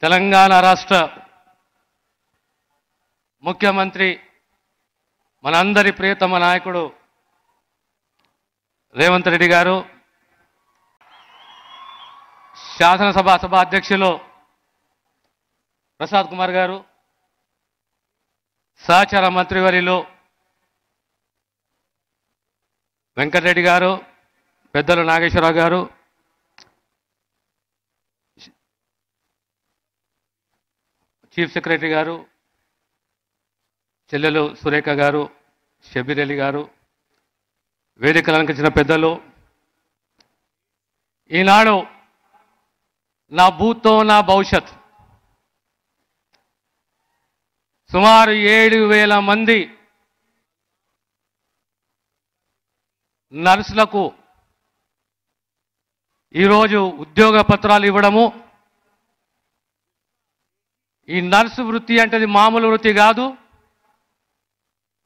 తెలంగాణ రాష్ట్ర ముఖ్యమంత్రి మనందరి ప్రియతమ నాయకుడు రేవంత్ రెడ్డి గారు, శాసనసభ అధ్యక్షులు ప్రసాద్ కుమార్ గారు, సహచార మంత్రివర్యులు వెంకటరెడ్డి గారు, పెద్దలు నాగేశ్వరరావు గారు, చీఫ్ సెక్రటరీ గారు, చెల్లెలు సురేఖ గారు, షబీర్ అలీ గారు, వేదికలు అలంకరించిన పెద్దలు, ఈనాడు నా భూతో నా భవిష్యత్ సుమారు 7,000 మంది నర్సులకు ఈరోజు ఉద్యోగ పత్రాలు ఇవ్వడము. ఈ నర్సు వృత్తి అంటే మామూలు వృత్తి కాదు.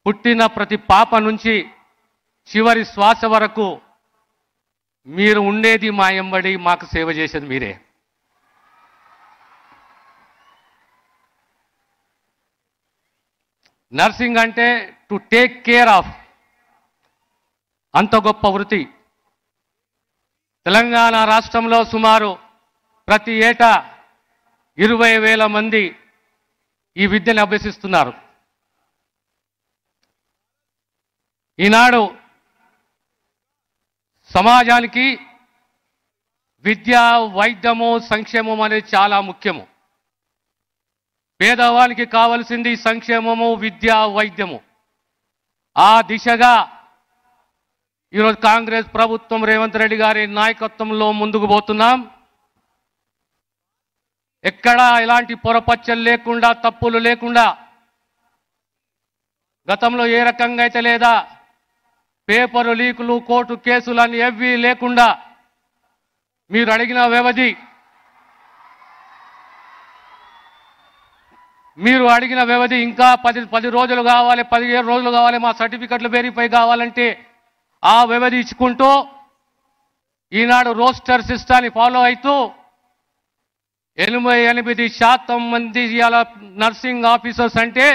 పుట్టిన ప్రతి పాప నుంచి చివరి శ్వాస వరకు మీరు ఉండేది మా ఎంబడి, మాకు సేవ చేసేది మీరే. నర్సింగ్ అంటే టు టేక్ కేర్ ఆఫ్, అంత గొప్ప వృత్తి. తెలంగాణ రాష్ట్రంలో సుమారు ప్రతి ఏటా 20,000 మంది ఈ విద్యను అభ్యసిస్తున్నారు. ఈనాడు సమాజానికి విద్య, వైద్యము, సంక్షేమం అనేది చాలా ముఖ్యము. పేదవానికి కావలసింది సంక్షేమము, విద్య, వైద్యము. ఆ దిశగా ఈరోజు కాంగ్రెస్ ప్రభుత్వం రేవంత్ రెడ్డి గారి నాయకత్వంలో ముందుకు పోతున్నాం. ఎక్కడా ఎలాంటి పొరపచ్చలు లేకుండా, తప్పులు లేకుండా, గతంలో ఏ రకంగా అయితే లేదా పేపరు లీకులు, కోర్టు కేసులు అని ఏవీ లేకుండా మీరు అడిగిన వ్యవధి, ఇంకా 10 రోజులు కావాలి, 17 రోజులు కావాలి, మా సర్టిఫికెట్లు వెరిఫై కావాలంటే ఆ వ్యవధి ఇచ్చుకుంటూ ఈనాడు రోస్టర్ సిస్టాన్ని ఫాలో అవుతూ 88% మంది ఇవాళ నర్సింగ్ ఆఫీసర్స్ అంటే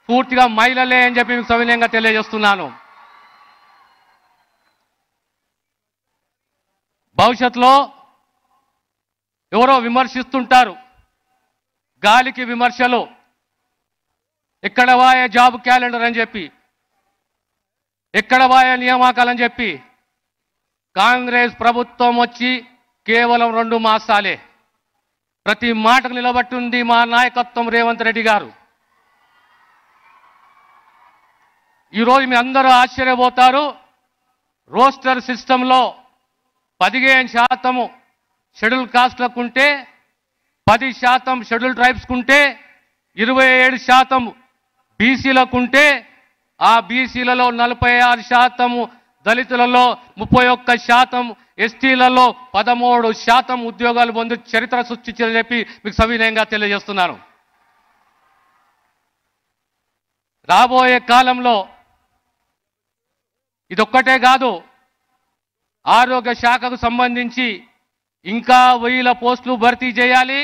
పూర్తిగా మహిళలే అని చెప్పి మీకు సవినయంగా తెలియజేస్తున్నాను. భవిష్యత్తులో ఎవరో విమర్శిస్తుంటారు, గాలికి విమర్శలు, ఎక్కడ వాయే జాబ్ క్యాలెండర్ అని చెప్పి, ఎక్కడ వాయే నియామకాలని చెప్పి. కాంగ్రెస్ ప్రభుత్వం వచ్చి కేవలం 2 మాసాలే. ప్రతి మాటకు నిలబట్టుంది మా నాయకత్వం రేవంత్ రెడ్డి గారు. ఈరోజు మీ అందరూ ఆశ్చర్యపోతారు. రోస్టర్ సిస్టంలో 15% షెడ్యూల్ కాస్ట్లకు ఉంటే, 10% షెడ్యూల్ ట్రైబ్స్కు ఉంటే, 27% బీసీలకు ఉంటే, ఆ బీసీలలో 46%, దళితులలో 31%, ఎస్టీలలో 13% ఉద్యోగాలు పొంది చరిత్ర సృష్టించారని చెప్పి మీకు సవినయంగా తెలియజేస్తున్నాను. రాబోయే కాలంలో ఇదొక్కటే కాదు, ఆరోగ్య శాఖకు సంబంధించి ఇంకా 1000 పోస్టులు భర్తీ చేయాలి.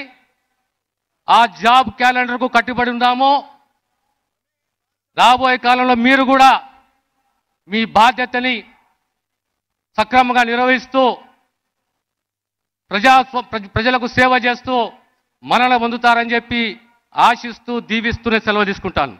ఆ జాబ్ క్యాలెండర్కు కట్టుబడి ఉన్నాము. రాబోయే కాలంలో మీరు కూడా మీ బాధ్యతని సక్రమంగా నిర్వహిస్తూ ప్రజలకు సేవ చేస్తూ మన్నన పొందుతారని చెప్పి ఆశిస్తూ, దీవిస్తూనే సెలవు తీసుకుంటాను.